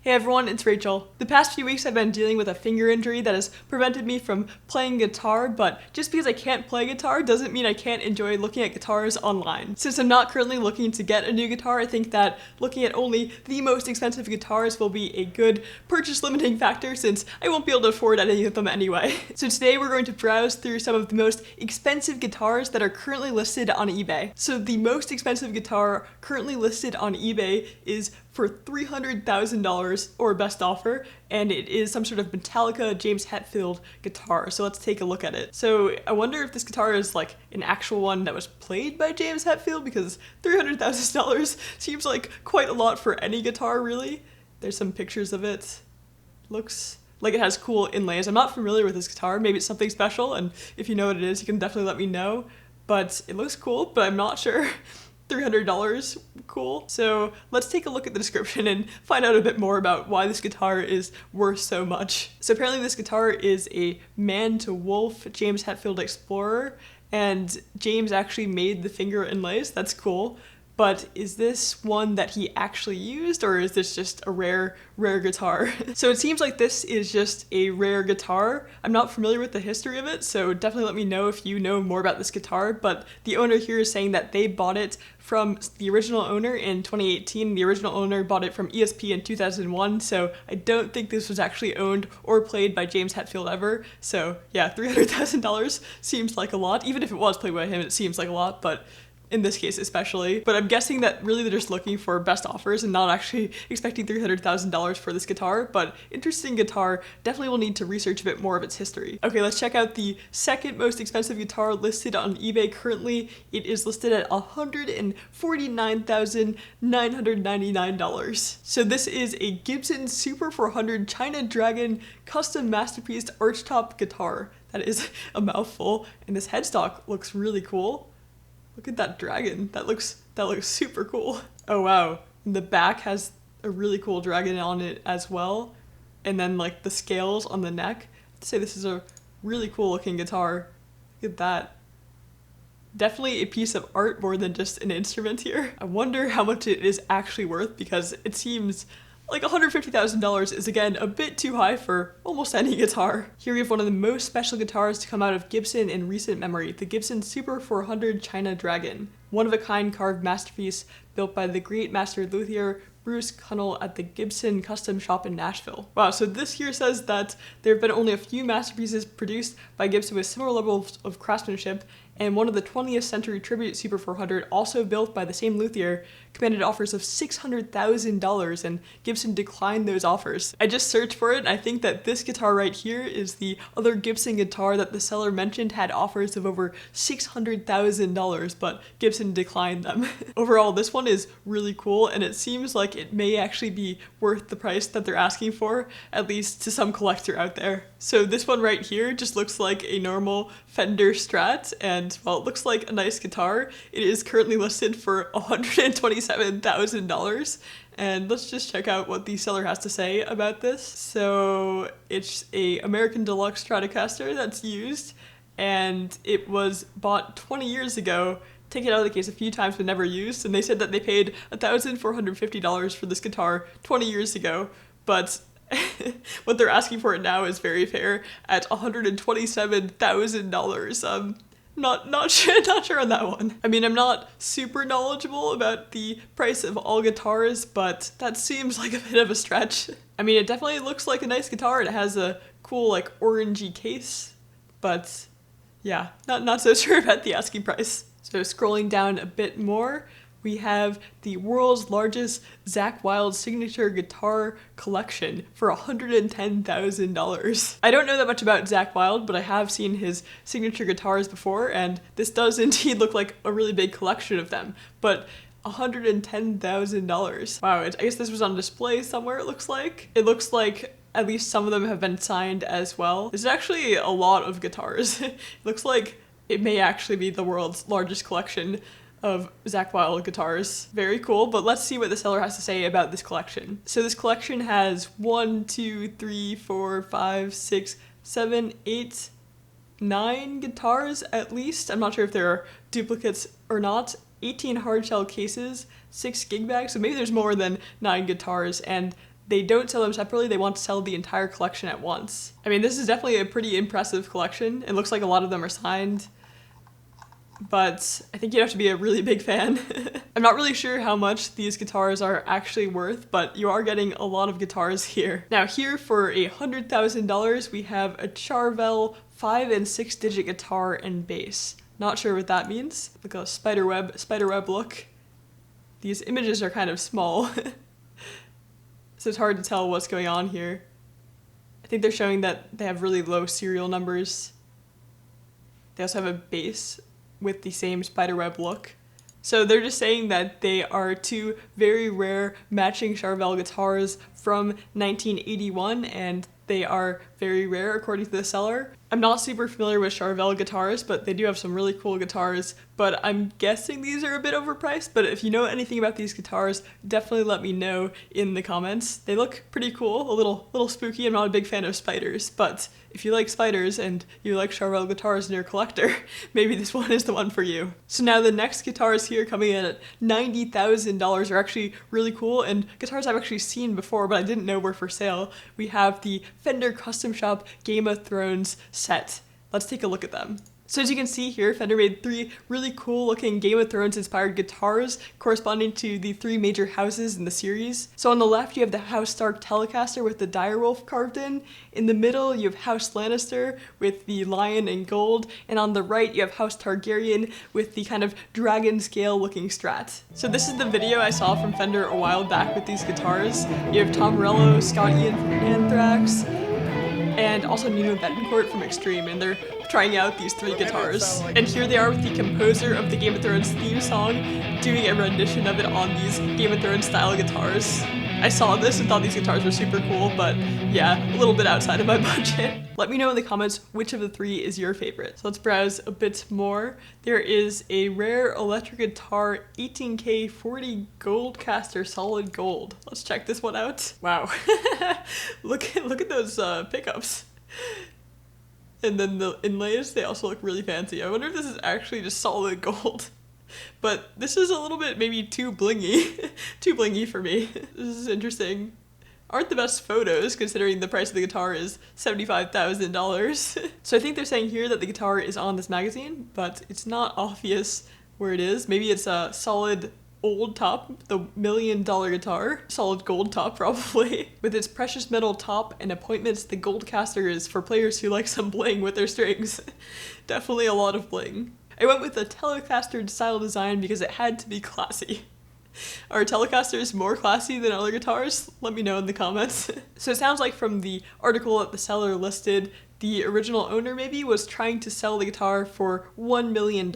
Hey everyone, it's Rachel. The past few weeks I've been dealing with a finger injury that has prevented me from playing guitar, but just because I can't play guitar doesn't mean I can't enjoy looking at guitars online. Since I'm not currently looking to get a new guitar, I think that looking at only the most expensive guitars will be a good purchase limiting factor since I won't be able to afford any of them anyway. So today we're going to browse through some of the most expensive guitars that are currently listed on eBay. So the most expensive guitar currently listed on eBay is for $300,000 or best offer, and it is some sort of Metallica James Hetfield guitar. So let's take a look at it. So I wonder if this guitar is like an actual one that was played by James Hetfield, because $300,000 seems like quite a lot for any guitar, really. There's some pictures of it. Looks like it has cool inlays. I'm not familiar with this guitar. Maybe it's something special, and if you know what it is, you can definitely let me know. But it looks cool, but I'm not sure. $300 cool. So let's take a look at the description and find out a bit more about why this guitar is worth so much. So apparently this guitar is a man to wolf James Hetfield Explorer, and James actually made the finger inlays. That's cool. But is this one that he actually used, or is this just a rare guitar? So it seems like this is just a rare guitar. I'm not familiar with the history of it, so definitely let me know if you know more about this guitar, but the owner here is saying that they bought it from the original owner in 2018. The original owner bought it from ESP in 2001, so I don't think this was actually owned or played by James Hetfield ever. So yeah, $300,000 seems like a lot. Even if it was played by him, it seems like a lot, but in this case especially. But I'm guessing that really they're just looking for best offers and not actually expecting $300,000 for this guitar, but interesting guitar. Definitely will need to research a bit more of its history. Okay, let's check out the second most expensive guitar listed on eBay currently. It is listed at $149,999. So this is a Gibson Super 400 China Dragon custom masterpiece archtop guitar. That is a mouthful, and this headstock looks really cool. Look at that dragon. That looks super cool. Oh wow. And the back has a really cool dragon on it as well. And then like the scales on the neck. I'd say this is a really cool looking guitar. Look at that. Definitely a piece of art more than just an instrument here. I wonder how much it is actually worth, because it seems like $150,000 is again a bit too high for almost any guitar. Here we have one of the most special guitars to come out of Gibson in recent memory, the Gibson Super 400 China Dragon. One-of-a-kind carved masterpiece built by the great master luthier Bruce Cunnell at the Gibson Custom Shop in Nashville. Wow, so this here says that there have been only a few masterpieces produced by Gibson with similar levels of craftsmanship, and one of the 20th century tribute Super 400, also built by the same luthier, commanded offers of $600,000, and Gibson declined those offers. I just searched for it, and I think that this guitar right here is the other Gibson guitar that the seller mentioned had offers of over $600,000, but Gibson declined them. Overall, this one is really cool, and it seems like it may actually be worth the price that they're asking for, at least to some collector out there. So this one right here just looks like a normal Fender Strat, and well, it looks like a nice guitar. It is currently listed for $127,000. And let's just check out what the seller has to say about this. So it's a American Deluxe Telecaster that's used, and it was bought 20 years ago. Taken out of the case a few times but never used, and they said that they paid $1,450 for this guitar 20 years ago, but what they're asking for it now is very fair at $127,000. Not sure on that one. I mean, I'm not super knowledgeable about the price of all guitars, but that seems like a bit of a stretch. I mean, it definitely looks like a nice guitar. It has a cool like orangey case, but yeah, not so sure about the asking price. So scrolling down a bit more, we have the world's largest Zakk Wylde signature guitar collection for $110,000. I don't know that much about Zakk Wylde, but I have seen his signature guitars before, and this does indeed look like a really big collection of them. But $110,000. Wow, I guess this was on display somewhere, it looks like. It looks like at least some of them have been signed as well. This is actually a lot of guitars. It looks like it may actually be the world's largest collection of Zakk Wylde guitars. Very cool, but let's see what the seller has to say about this collection. So this collection has 1, 2, 3, 4, 5, 6, 7, 8, 9 guitars at least. I'm not sure if there are duplicates or not. 18 hardshell cases, 6 gig bags, so maybe there's more than 9 guitars, and they don't sell them separately, they want to sell the entire collection at once. I mean, this is definitely a pretty impressive collection. It looks like a lot of them are signed, but I think you'd have to be a really big fan. I'm not really sure how much these guitars are actually worth, but you are getting a lot of guitars here. Now here for $100,000, we have a Charvel 5 and 6 digit guitar and bass. Not sure what that means. Like a spider web look. These images are kind of small, so it's hard to tell what's going on here. I think they're showing that they have really low serial numbers. They also have a bass with the same spiderweb look. So they're just saying that they are two very rare matching Charvel guitars from 1981, and they are very rare according to the seller. I'm not super familiar with Charvel guitars, but they do have some really cool guitars, but I'm guessing these are a bit overpriced. But if you know anything about these guitars, definitely let me know in the comments. They look pretty cool, a little spooky. I'm not a big fan of spiders, but if you like spiders and you like Charvel guitars and you're a collector, maybe this one is the one for you. So now the next guitars here coming in at $90,000 are actually really cool, and guitars I've actually seen before, but I didn't know were for sale. We have the Fender Custom Shop Game of Thrones set. Let's take a look at them. So as you can see here, Fender made 3 really cool looking Game of Thrones inspired guitars corresponding to the 3 major houses in the series. So on the left you have the House Stark Telecaster with the direwolf carved in. In the middle you have House Lannister with the lion in gold. And on the right you have House Targaryen with the kind of dragon scale looking Strat. So this is the video I saw from Fender a while back with these guitars. You have Tom Morello, Scott Ian from Anthrax, and also Nino Betancourt from Extreme, and they're trying out these 3 guitars. And here they are with the composer of the Game of Thrones theme song doing a rendition of it on these Game of Thrones style guitars. I saw this and thought these guitars were super cool, but yeah, a little bit outside of my budget. Let me know in the comments which of the 3 is your favorite. So let's browse a bit more. There is a rare electric guitar 18K 40 Goldcaster solid gold. Let's check this one out. Wow. look at those pickups. And then the inlays, they also look really fancy. I wonder if this is actually just solid gold. But this is a little bit maybe too blingy. Too blingy for me. This is interesting. Aren't the best photos considering the price of the guitar is $75,000. So I think they're saying here that the guitar is on this magazine, but it's not obvious where it is. Maybe it's a solid old top, the $1 million guitar. Solid gold top probably. With its precious metal top and appointments, the Goldcaster is for players who like some bling with their strings. Definitely a lot of bling. I went with a Telecaster style design because it had to be classy. Are Telecasters more classy than other guitars? Let me know in the comments. So it sounds like from the article that the seller listed, the original owner maybe was trying to sell the guitar for $1 million.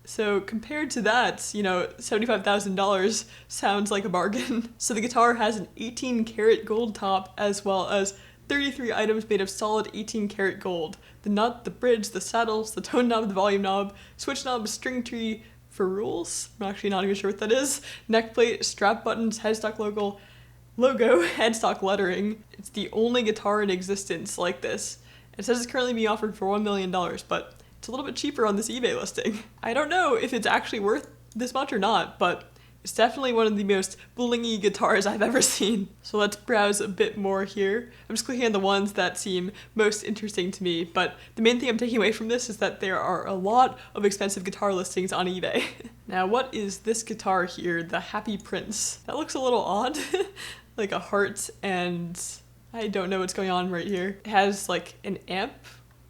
So compared to that, you know, $75,000 sounds like a bargain. So the guitar has an 18 karat gold top as well as 33 items made of solid 18 karat gold. The nut, the bridge, the saddles, the tone knob, the volume knob, switch knob, string tree for rules. I'm actually not even sure what that is. Neck plate, strap buttons, headstock logo, headstock lettering. It's the only guitar in existence like this. It says it's currently being offered for $1 million, but it's a little bit cheaper on this eBay listing. I don't know if it's actually worth this much or not, but it's definitely one of the most blingy guitars I've ever seen. So let's browse a bit more here. I'm just clicking on the ones that seem most interesting to me, but the main thing I'm taking away from this is that there are a lot of expensive guitar listings on eBay. Now, what is this guitar here? The Happy Prince. That looks a little odd. Like a heart, and I don't know what's going on right here. It has like an amp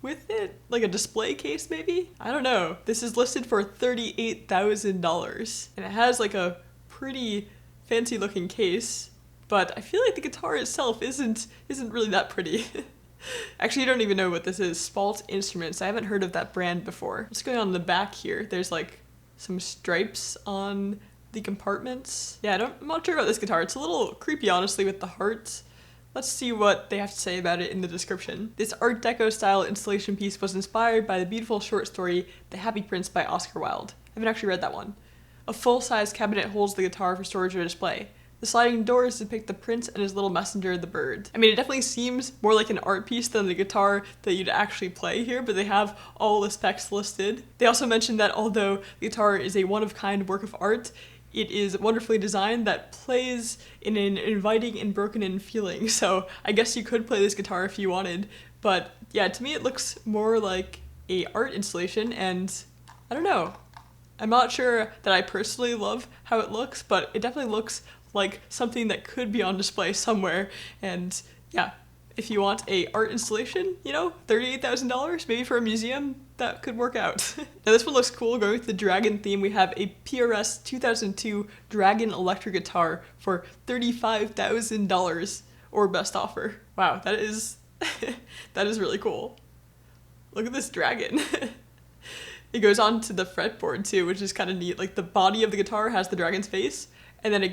with it, like a display case maybe? I don't know. This is listed for $38,000, and it has like a pretty fancy looking case, but I feel like the guitar itself isn't really that pretty. Actually, I don't even know what this is. Spalt Instruments. I haven't heard of that brand before. What's going on in the back here? There's like some stripes on the compartments. Yeah, I'm not sure about this guitar. It's a little creepy, honestly, with the hearts. Let's see what they have to say about it in the description. This Art Deco style installation piece was inspired by the beautiful short story The Happy Prince by Oscar Wilde. I haven't actually read that one. A full-size cabinet holds the guitar for storage or display. The sliding doors depict the prince and his little messenger, the bird. I mean, it definitely seems more like an art piece than the guitar that you'd actually play here, but they have all the specs listed. They also mentioned that although the guitar is a one-of-kind work of art, it is wonderfully designed that plays in an inviting and broken-in feeling. So I guess you could play this guitar if you wanted. But yeah, to me it looks more like a art installation, and I don't know. I'm not sure that I personally love how it looks, but it definitely looks like something that could be on display somewhere. And yeah, if you want a art installation, you know, $38,000 maybe for a museum, that could work out. Now this one looks cool. Going with the Dragon theme, we have a PRS 2002 Dragon electric guitar for $35,000 or best offer. Wow, that is that is really cool. Look at this Dragon. It goes on to the fretboard too, which is kind of neat. Like the body of the guitar has the dragon's face, and then it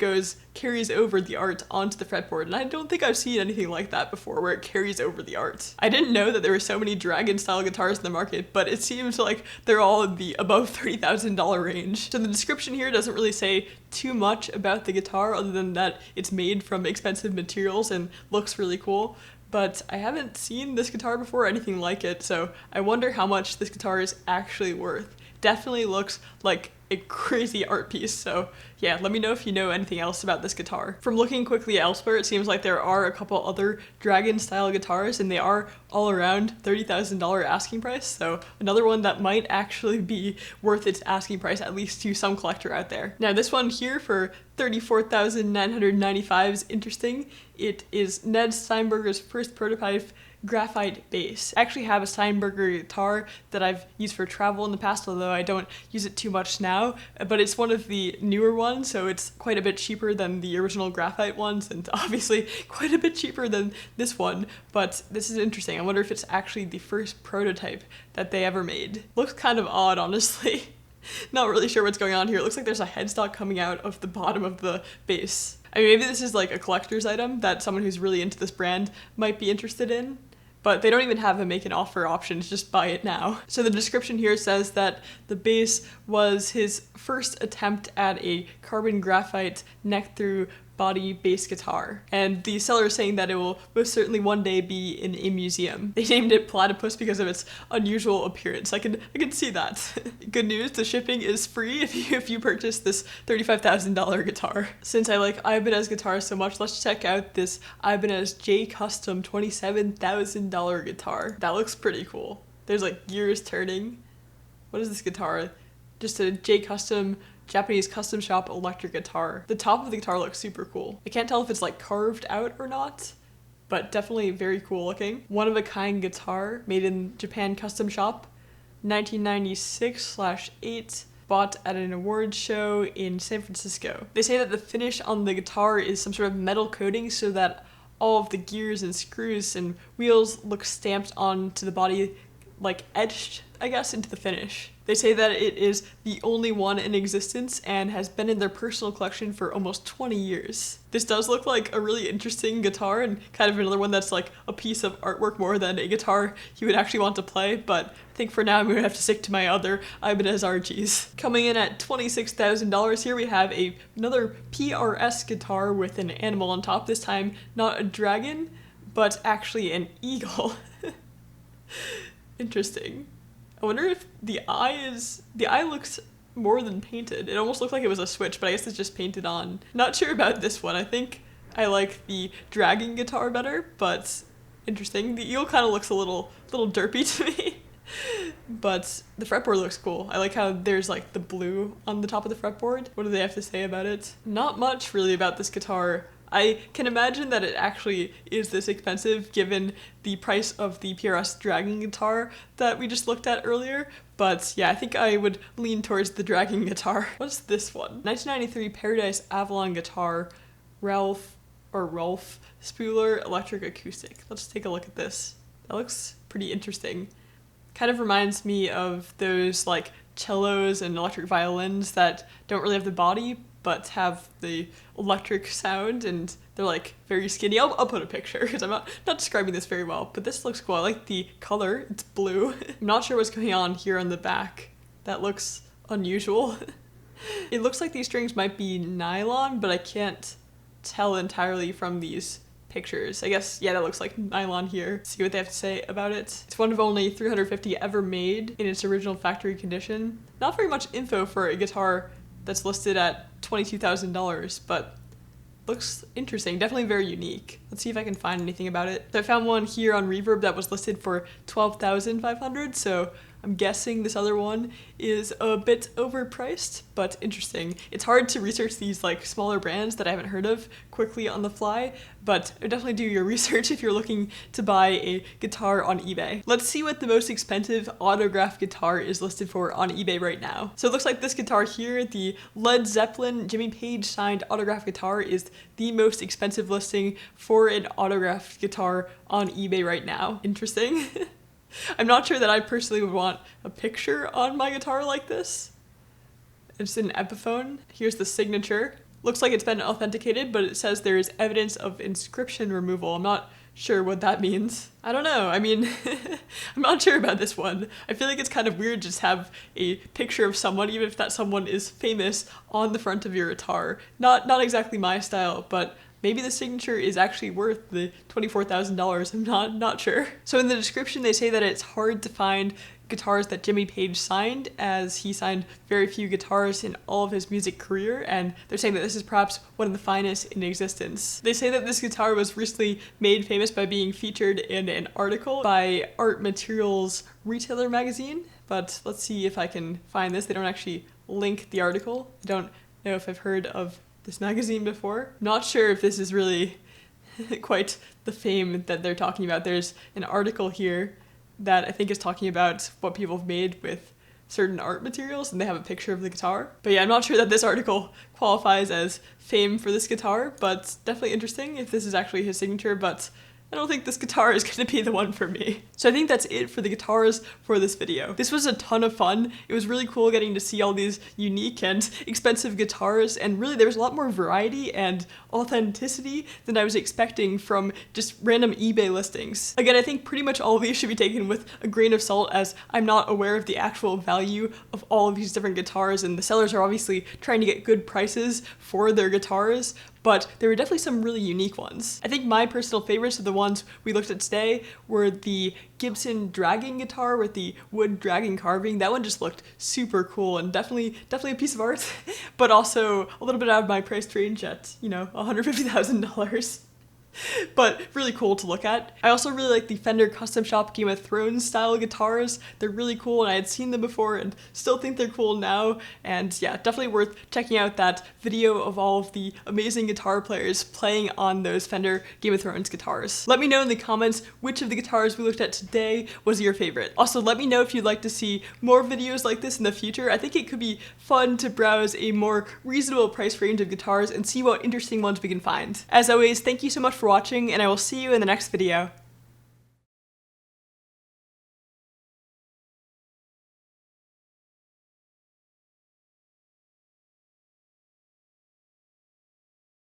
carries over the art onto the fretboard. And I don't think I've seen anything like that before, where it carries over the art. I didn't know that there were so many dragon style guitars in the market, but it seems like they're all in the above $30,000 range. So the description here doesn't really say too much about the guitar other than that it's made from expensive materials and looks really cool. But I haven't seen this guitar before or anything like it, so I wonder how much this guitar is actually worth. Definitely looks like a crazy art piece, so yeah, let me know if you know anything else about this guitar. From looking quickly elsewhere, it seems like there are a couple other Dragon style guitars, and they are all around $30,000 asking price, so another one that might actually be worth its asking price, at least to some collector out there. Now this one here for $34,995 is interesting. It is Ned Steinberger's first prototype graphite bass. I actually have a Steinberger guitar that I've used for travel in the past, although I don't use it too much now, but it's one of the newer ones, so it's quite a bit cheaper than the original graphite ones, and obviously quite a bit cheaper than this one, but this is interesting. I wonder if it's actually the first prototype that they ever made. Looks kind of odd, honestly. Not really sure what's going on here. It looks like there's a headstock coming out of the bottom of the bass. I mean, maybe this is like a collector's item that someone who's really into this brand might be interested in, but they don't even have a make an offer option, it's just buy it now. So the description here says that the bass was his first attempt at a carbon graphite neck through body bass guitar, and the seller is saying that it will most certainly one day be in a museum. They named it Platypus because of its unusual appearance. I can see that. Good news, the shipping is free if you purchase this $35,000 guitar. Since I like Ibanez guitars so much, let's check out this Ibanez J Custom $27,000 guitar. That looks pretty cool. There's like gears turning. What is this guitar? Just a J Custom Japanese custom shop electric guitar. The top of the guitar looks super cool. I can't tell if it's like carved out or not, but definitely very cool looking. One of a kind guitar made in Japan custom shop, 1996/8, bought at an awards show in San Francisco. They say that the finish on the guitar is some sort of metal coating so that all of the gears and screws and wheels look stamped onto the body, like etched, I guess, into the finish. They say that it is the only one in existence and has been in their personal collection for almost 20 years. This does look like a really interesting guitar and kind of another one that's like a piece of artwork more than a guitar you would actually want to play, but I think for now I'm going to have to stick to my other Ibanez RGs. Coming in at $26,000 here we have another PRS guitar with an animal on top, this time not a dragon, but actually an eagle. Interesting. I wonder if the eye looks more than painted. It almost looked like it was a switch, but I guess it's just painted on. Not sure about this one. I think I like the Dragon guitar better, but interesting. The eagle kind of looks a little derpy to me, but the fretboard looks cool. I like how there's like the blue on the top of the fretboard. What do they have to say about it? Not much really about this guitar. I can imagine that it actually is this expensive given the price of the PRS Dragon guitar that we just looked at earlier, but yeah, I think I would lean towards the Dragon guitar. What's this one? 1993 Paradise Avalon guitar, Ralph Spuller electric acoustic. Let's take a look at this. That looks pretty interesting. Kind of reminds me of those like cellos and electric violins that don't really have the body but have the electric sound, and they're like very skinny. I'll put a picture because I'm not describing this very well, but this looks cool. I like the color, it's blue. I'm not sure what's going on here on the back. That looks unusual. It looks like these strings might be nylon, but I can't tell entirely from these pictures. I guess, yeah, that looks like nylon here. See what they have to say about it. It's one of only 350 ever made in its original factory condition. Not very much info for a guitar that's listed at $22,000, but looks interesting, definitely very unique. Let's see if I can find anything about it. So I found one here on Reverb that was listed for $12,500, so I'm guessing this other one is a bit overpriced, but interesting. It's hard to research these like smaller brands that I haven't heard of quickly on the fly, but definitely do your research if you're looking to buy a guitar on eBay. Let's see what the most expensive autograph guitar is listed for on eBay right now. So it looks like this guitar here, the Led Zeppelin Jimmy Page signed autograph guitar, is the most expensive listing for an autographed guitar on eBay right now. Interesting. I'm not sure that I personally would want a picture on my guitar like this. It's an Epiphone. Here's the signature. Looks like it's been authenticated, but it says there is evidence of inscription removal. I'm not sure what that means. I don't know. I mean, I'm not sure about this one. I feel like it's kind of weird to just have a picture of someone, even if that someone is famous, on the front of your guitar. Not exactly my style, but maybe the signature is actually worth the $24,000. I'm not sure. So in the description, they say that it's hard to find guitars that Jimmy Page signed, as he signed very few guitars in all of his music career, and they're saying that this is perhaps one of the finest in existence. They say that this guitar was recently made famous by being featured in an article by Art Materials Retailer magazine, but let's see if I can find this. They don't actually link the article. I don't know if I've heard of this magazine before. Not sure if this is really quite the fame that they're talking about. There's an article here that I think is talking about what people have made with certain art materials, and they have a picture of the guitar. But yeah, I'm not sure that this article qualifies as fame for this guitar, but definitely interesting if this is actually his signature, but I don't think this guitar is going to be the one for me. So I think that's it for the guitars for this video. This was a ton of fun. It was really cool getting to see all these unique and expensive guitars, and really there was a lot more variety and authenticity than I was expecting from just random eBay listings. Again, I think pretty much all of these should be taken with a grain of salt, as I'm not aware of the actual value of all of these different guitars, and the sellers are obviously trying to get good prices for their guitars, but there were definitely some really unique ones. I think my personal favorites of the ones we looked at today were the Gibson Dragon Guitar with the wood dragon carving. That one just looked super cool and definitely a piece of art, but also a little bit out of my price range at, $150,000. But really cool to look at. I also really like the Fender Custom Shop Game of Thrones style guitars. They're really cool, and I had seen them before and still think they're cool now. And yeah, definitely worth checking out that video of all of the amazing guitar players playing on those Fender Game of Thrones guitars. Let me know in the comments which of the guitars we looked at today was your favorite. Also, let me know if you'd like to see more videos like this in the future. I think it could be fun to browse a more reasonable price range of guitars and see what interesting ones we can find. As always, thank you so much for watching, and I will see you in the next video.